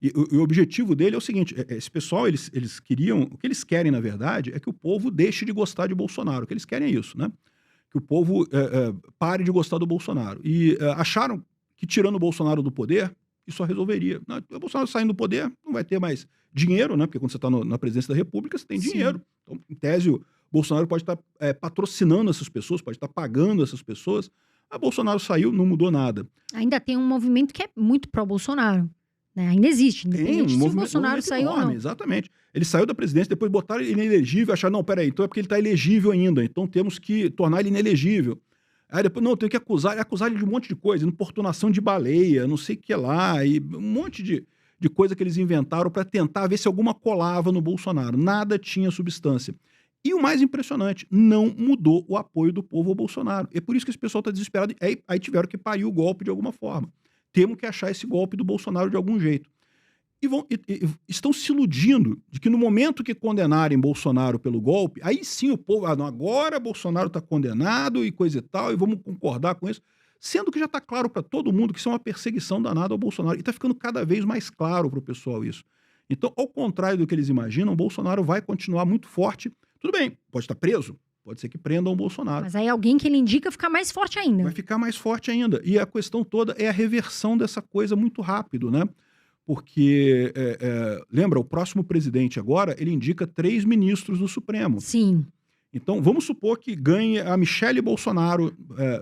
E o objetivo dele é o seguinte: esse pessoal, eles queriam. O que eles querem, na verdade, é que o povo deixe de gostar de Bolsonaro. O que eles querem é isso, né? Que o povo pare de gostar do Bolsonaro. E acharam que tirando o Bolsonaro do poder, isso só resolveria. Não, o Bolsonaro saindo do poder, não vai ter mais dinheiro, né? Porque quando você está na presidência da República, você tem Sim. dinheiro. Então, em tese, o Bolsonaro pode estar patrocinando essas pessoas, pode estar pagando essas pessoas. A Bolsonaro saiu, não mudou nada. Ainda tem um movimento que é muito pró-Bolsonaro, né, ainda existe, Tem independente um se o movimento, Bolsonaro saiu ou enorme, não. exatamente. Ele saiu da presidência, depois botaram ele inelegível, acharam, não, peraí, então é porque ele está elegível ainda, então temos que tornar ele inelegível. Aí depois, não, tem que acusar ele de um monte de coisa, importunação de baleia, não sei o que lá, e um monte de coisa que eles inventaram para tentar ver se alguma colava no Bolsonaro. Nada tinha substância. E o mais impressionante, não mudou o apoio do povo ao Bolsonaro. É por isso que esse pessoal está desesperado. Aí tiveram que parir o golpe de alguma forma. Temos que achar esse golpe do Bolsonaro de algum jeito. Estão se iludindo de que no momento que condenarem Bolsonaro pelo golpe, aí sim o povo, não, agora Bolsonaro está condenado e coisa e tal, e vamos concordar com isso. Sendo que já está claro para todo mundo que isso é uma perseguição danada ao Bolsonaro. E está ficando cada vez mais claro para o pessoal isso. Então, ao contrário do que eles imaginam, Bolsonaro vai continuar muito forte. Tudo bem, pode estar preso, pode ser que prendam o Bolsonaro. Mas aí alguém que ele indica fica mais forte ainda. Vai ficar mais forte ainda. E a questão toda é a reversão dessa coisa muito rápido, né? Porque, lembra, o próximo presidente agora, ele indica 3 ministros do Supremo. Sim. Então, vamos supor que ganhe a Michele Bolsonaro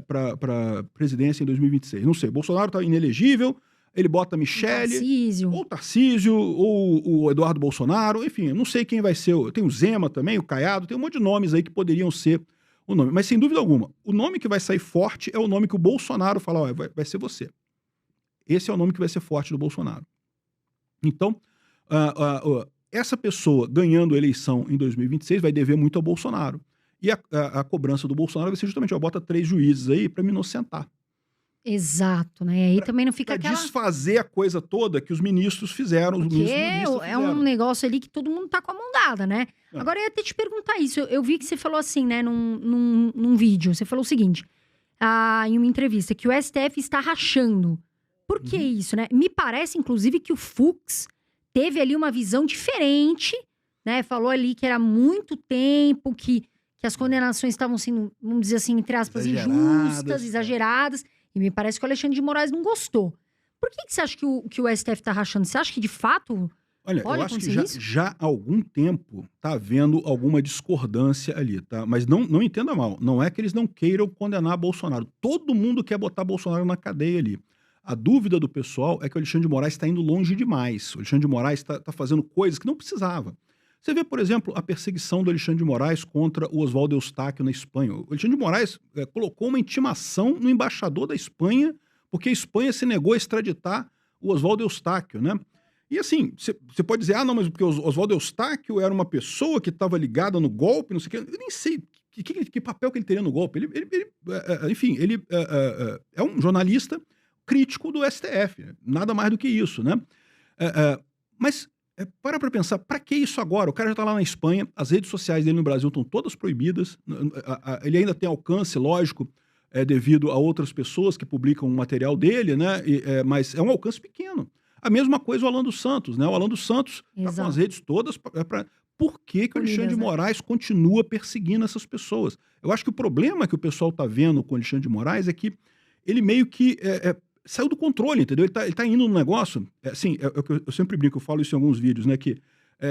para presidência em 2026. Não sei, Bolsonaro está inelegível, ele bota a Michele, Tarcísio. ou o Tarcísio, ou o Eduardo Bolsonaro, enfim, não sei quem vai ser. Tem o Zema também, o Caiado, tem um monte de nomes aí que poderiam ser o nome. Mas, sem dúvida alguma, o nome que vai sair forte é o nome que o Bolsonaro fala, ó, vai ser você. Esse é o nome que vai ser forte do Bolsonaro. Então, essa pessoa ganhando a eleição em 2026 vai dever muito ao Bolsonaro. E a cobrança do Bolsonaro vai ser justamente, ó, bota 3 juízes aí para me inocentar. Exato, né, e aí também não fica Para aquela... desfazer a coisa toda que os ministros fizeram, os Porque ministros budistas é um fizeram. negócio ali que todo mundo tá com a mão dada, né. É. Agora eu ia até te perguntar isso, eu vi que você falou assim, né, num vídeo, você falou o seguinte, em uma entrevista, que o STF está rachando. Por que isso, né? Me parece, inclusive, que o Fux teve ali uma visão diferente, né? Falou ali que era muito tempo, que as condenações estavam sendo, vamos dizer assim, entre aspas, injustas, exageradas. E me parece que o Alexandre de Moraes não gostou. Por que você acha que o STF está rachando? Você acha que, de fato, Olha, pode eu acho que acontecer isso? já há algum tempo está havendo alguma discordância ali, tá? Mas não entenda mal, não é que eles não queiram condenar Bolsonaro. Todo mundo quer botar Bolsonaro na cadeia ali. A dúvida do pessoal é que o Alexandre de Moraes está indo longe demais. O Alexandre de Moraes está fazendo coisas que não precisava. Você vê, por exemplo, a perseguição do Alexandre de Moraes contra o Oswaldo Eustáquio na Espanha. O Alexandre de Moraes colocou uma intimação no embaixador da Espanha, porque a Espanha se negou a extraditar o Oswaldo Eustáquio, né? E assim, você pode dizer, não, mas porque o Oswaldo Eustáquio era uma pessoa que estava ligada no golpe, não sei o quê. Eu nem sei que papel que ele teria no golpe. Enfim, ele é um jornalista crítico do STF, nada mais do que isso, né? Mas para pensar, para que isso agora? O cara já está lá na Espanha, as redes sociais dele no Brasil estão todas proibidas, ele ainda tem alcance, lógico, devido a outras pessoas que publicam o material dele, né? Mas é um alcance pequeno. A mesma coisa o Alan dos Santos, né? O Alan dos Santos está com as redes todas Por que o Alexandre de Moraes continua perseguindo essas pessoas? Eu acho que o problema que o pessoal está vendo com o Alexandre de Moraes é que ele meio que saiu do controle, entendeu? Ele tá indo num negócio, assim, eu sempre brinco, eu falo isso em alguns vídeos, né? Que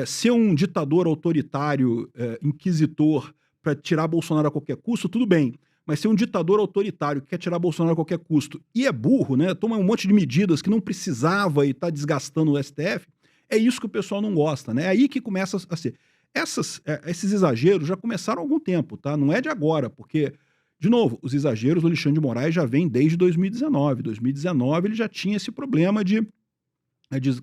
ser um ditador autoritário, inquisitor, para tirar Bolsonaro a qualquer custo, tudo bem. Mas ser um ditador autoritário que quer tirar Bolsonaro a qualquer custo e é burro, né? Toma um monte de medidas que não precisava e está desgastando o STF, é isso que o pessoal não gosta, né? É aí que começa a ser. Esses exageros já começaram há algum tempo, tá? Não é de agora, porque, de novo, os exageros do Alexandre de Moraes já vêm desde 2019. 2019 ele já tinha esse problema de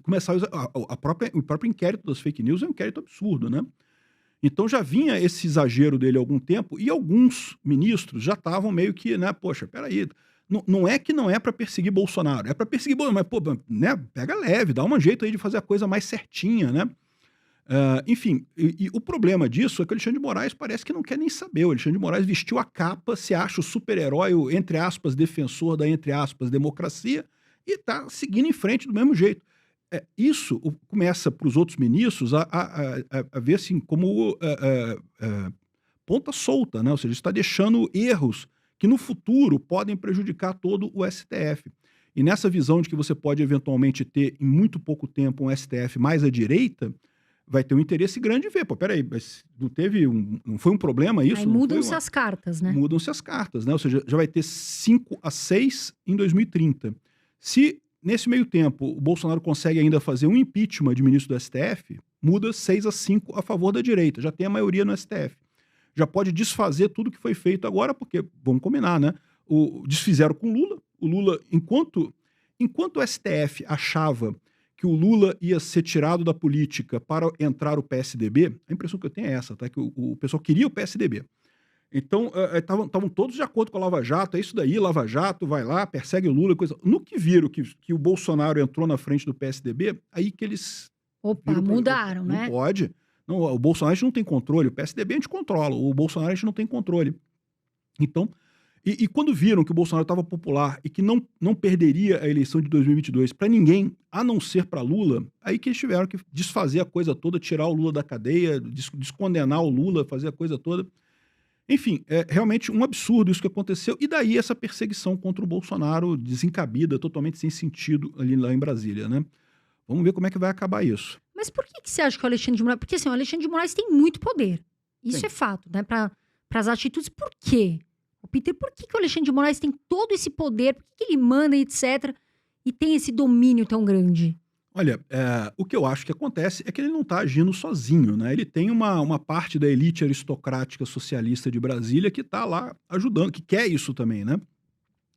começar o próprio inquérito das fake news é um inquérito absurdo, né? Então já vinha esse exagero dele há algum tempo e alguns ministros já estavam meio que, né, poxa, peraí, não é que não é para perseguir Bolsonaro, é para perseguir Bolsonaro, mas, pô, né, pega leve, dá um jeito aí de fazer a coisa mais certinha, né? Enfim, e o problema disso é que o Alexandre de Moraes parece que não quer nem saber. O Alexandre de Moraes vestiu a capa, se acha o super-herói, o, entre aspas, defensor da, entre aspas, democracia, e tá seguindo em frente do mesmo jeito. Isso começa para os outros ministros a ver assim como ponta solta, né? Ou seja, está deixando erros que no futuro podem prejudicar todo o STF. E nessa visão de que você pode eventualmente ter em muito pouco tempo um STF mais à direita, vai ter um interesse grande de ver. Pô, peraí, mas não foi um problema isso? Aí mudam-se as cartas, né? Mudam-se as cartas, né? Ou seja, já vai ter 5 a 6 em 2030. Se nesse meio tempo o Bolsonaro consegue ainda fazer um impeachment de ministro do STF, muda 6 a 5 a favor da direita. Já tem a maioria no STF. Já pode desfazer tudo que foi feito agora, porque, vamos combinar, né? Desfizeram com o Lula. O Lula, enquanto o STF achava que o Lula ia ser tirado da política para entrar o PSDB, a impressão que eu tenho é essa, tá? Que o pessoal queria o PSDB. Então, estavam todos de acordo com a Lava Jato, é isso daí, Lava Jato, vai lá, persegue o Lula, coisa. No que viram que o Bolsonaro entrou na frente do PSDB, aí que eles... Opa, mudaram, não né? Não pode. Não, o Bolsonaro a gente não tem controle, o PSDB a gente controla, o Bolsonaro a gente não tem controle. Então, e quando viram que o Bolsonaro estava popular e que não perderia a eleição de 2022 para ninguém, a não ser para Lula, aí que eles tiveram que desfazer a coisa toda, tirar o Lula da cadeia, descondenar o Lula, fazer a coisa toda. Enfim, é realmente um absurdo isso que aconteceu. E daí essa perseguição contra o Bolsonaro desencabida, totalmente sem sentido lá em Brasília, né? Vamos ver como é que vai acabar isso. Mas por que você acha que o Alexandre de Moraes... Porque assim, o Alexandre de Moraes tem muito poder. Isso Tem. é fato, né? Para as atitudes. Por quê? O Peter, por que o Alexandre de Moraes tem todo esse poder? Por que ele manda, etc. E tem esse domínio tão grande? Olha, o que eu acho que acontece é que ele não está agindo sozinho, né? Ele tem uma parte da elite aristocrática socialista de Brasília que está lá ajudando, que quer isso também, né?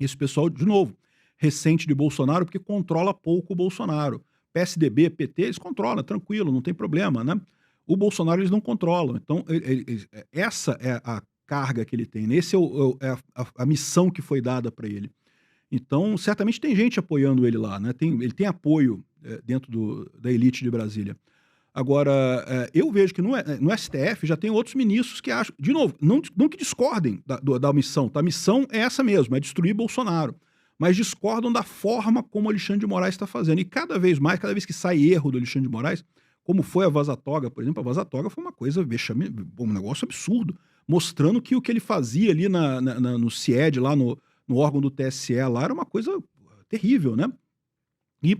Esse pessoal, de novo, recente de Bolsonaro, porque controla pouco o Bolsonaro. PSDB, PT, eles controlam, tranquilo, não tem problema, né? O Bolsonaro eles não controlam. Então, essa é a carga que ele tem, essa é a missão que foi dada para ele. Então, certamente tem gente apoiando ele lá, né? Ele tem apoio dentro da elite de Brasília. Agora, eu vejo que no STF já tem outros ministros que acham, de novo, não que discordem da missão, tá? A missão é essa mesmo, é destruir Bolsonaro. Mas discordam da forma como o Alexandre de Moraes está fazendo. E cada vez mais, cada vez que sai erro do Alexandre de Moraes, como foi a Vaza Toga, por exemplo, a Vaza Toga foi uma coisa um negócio absurdo, mostrando que o que ele fazia ali no CIED, lá no órgão do TSE, lá era uma coisa terrível, né? E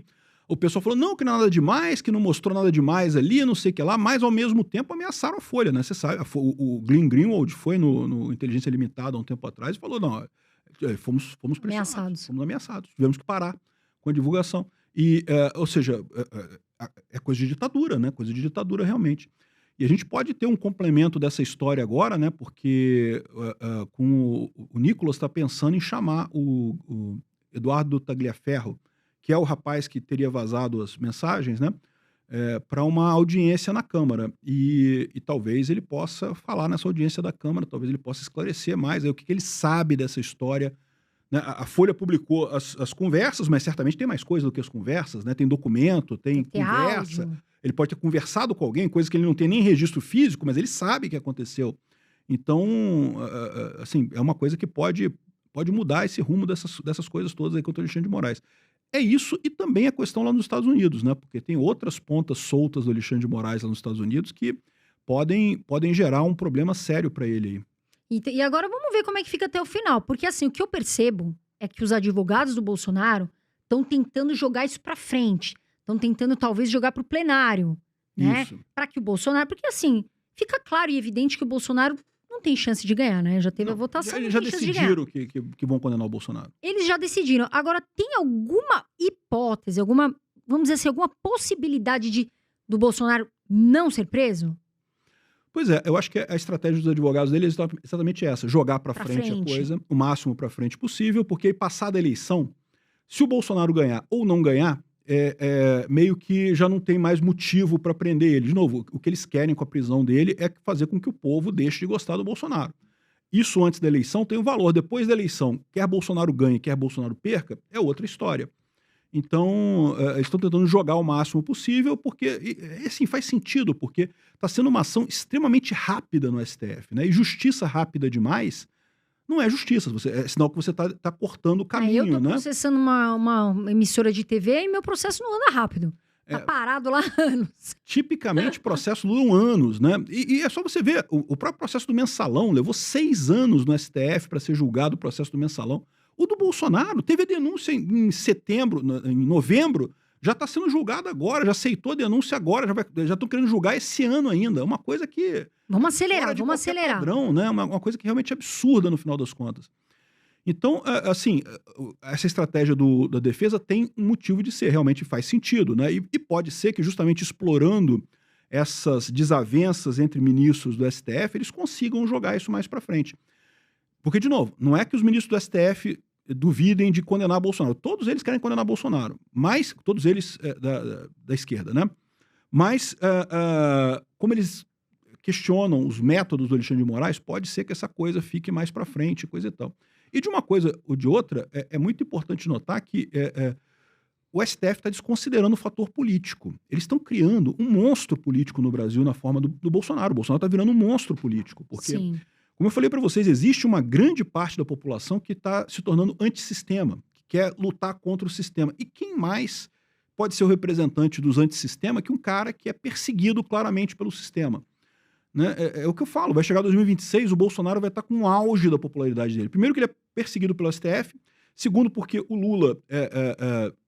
o pessoal falou, não, que não é nada demais, que não mostrou nada demais ali, não sei o que lá, mas ao mesmo tempo ameaçaram a Folha, né? Você sabe, o Glenn Greenwald foi no Inteligência Limitada há um tempo atrás e falou, não, fomos pressionados, fomos ameaçados, tivemos que parar com a divulgação. E, ou seja, é coisa de ditadura, né? Coisa de ditadura realmente. E a gente pode ter um complemento dessa história agora, né? Porque com o Nicolas está pensando em chamar o Eduardo Tagliaferro, que é o rapaz que teria vazado as mensagens, né? Para uma audiência na Câmara. E talvez ele possa falar nessa audiência da Câmara, talvez ele possa esclarecer mais o que ele sabe dessa história. Né? A Folha publicou as conversas, mas certamente tem mais coisa do que as conversas, né? Tem documento, tem conversa. Áudio. Ele pode ter conversado com alguém, coisa que ele não tem nem registro físico, mas ele sabe que aconteceu. Então, assim, é uma coisa que pode mudar esse rumo dessas coisas todas aí contra o Alexandre de Moraes. É isso e também a questão lá nos Estados Unidos, né? Porque tem outras pontas soltas do Alexandre de Moraes lá nos Estados Unidos que podem gerar um problema sério para ele aí. E agora vamos ver como é que fica até o final. Porque assim, o que eu percebo é que os advogados do Bolsonaro estão tentando jogar isso para frente. Estão tentando talvez jogar para o plenário, né? Para que o Bolsonaro... Porque assim, fica claro e evidente que o Bolsonaro não tem chance de ganhar, né? Já teve a votação, eles já decidiram que vão condenar o Bolsonaro. Eles já decidiram. Agora, tem alguma hipótese, vamos dizer assim, alguma possibilidade do Bolsonaro não ser preso? Pois é, eu acho que a estratégia dos advogados dele é exatamente essa, jogar para frente a coisa, o máximo para frente possível, porque aí, passada a eleição, se o Bolsonaro ganhar ou não ganhar, meio que já não tem mais motivo para prender ele. De novo, o que eles querem com a prisão dele é fazer com que o povo deixe de gostar do Bolsonaro. Isso antes da eleição tem um valor. Depois da eleição, quer Bolsonaro ganhe, quer Bolsonaro perca, é outra história. Então, eles estão tentando jogar o máximo possível, porque, assim, faz sentido, porque está sendo uma ação extremamente rápida no STF, né? E justiça rápida demais não é justiça, é sinal que você está cortando o caminho, eu estou né? processando uma emissora de TV e meu processo não anda rápido. Tá parado lá há anos. Tipicamente, processos duram anos, né? E é só você ver, o próprio processo do Mensalão levou 6 anos no STF para ser julgado o processo do Mensalão. O do Bolsonaro teve a denúncia em setembro, em novembro, já está sendo julgado agora, já aceitou a denúncia agora, já estão querendo julgar esse ano ainda. É uma coisa que Vamos acelerar, fora de vamos qualquer acelerar. padrão, né? Uma coisa que realmente é absurda no final das contas. Então, assim, essa estratégia da defesa tem um motivo de ser, realmente faz sentido, né? E pode ser que justamente explorando essas desavenças entre ministros do STF, eles consigam jogar isso mais para frente. Porque, de novo, não é que os ministros do STF duvidem de condenar Bolsonaro. Todos eles querem condenar Bolsonaro, mas todos eles da esquerda, né? Mas, como eles questionam os métodos do Alexandre de Moraes, pode ser que essa coisa fique mais para frente, coisa e tal. E de uma coisa ou de outra, é muito importante notar que o STF está desconsiderando o fator político. Eles estão criando um monstro político no Brasil na forma do Bolsonaro. O Bolsonaro está virando um monstro político. Porque, Sim. como eu falei para vocês, existe uma grande parte da população que está se tornando antissistema, que quer lutar contra o sistema. E quem mais pode ser o representante dos antissistema que um cara que é perseguido claramente pelo sistema? Né? É o que eu falo, vai chegar 2026, o Bolsonaro vai estar com o auge da popularidade dele. Primeiro que ele é perseguido pelo STF, segundo porque o Lula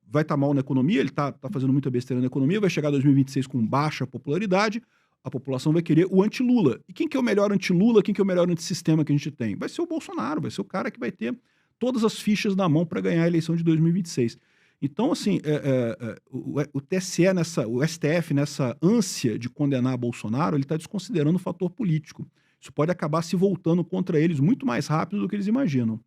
vai estar mal na economia, ele está fazendo muita besteira na economia, vai chegar 2026 com baixa popularidade, a população vai querer o anti-Lula. E quem que é o melhor anti-Lula, quem que é o melhor antissistema que a gente tem? Vai ser o Bolsonaro, vai ser o cara que vai ter todas as fichas na mão para ganhar a eleição de 2026. Então, assim, o TSE, o STF, nessa ânsia de condenar Bolsonaro, ele está desconsiderando o fator político. Isso pode acabar se voltando contra eles muito mais rápido do que eles imaginam.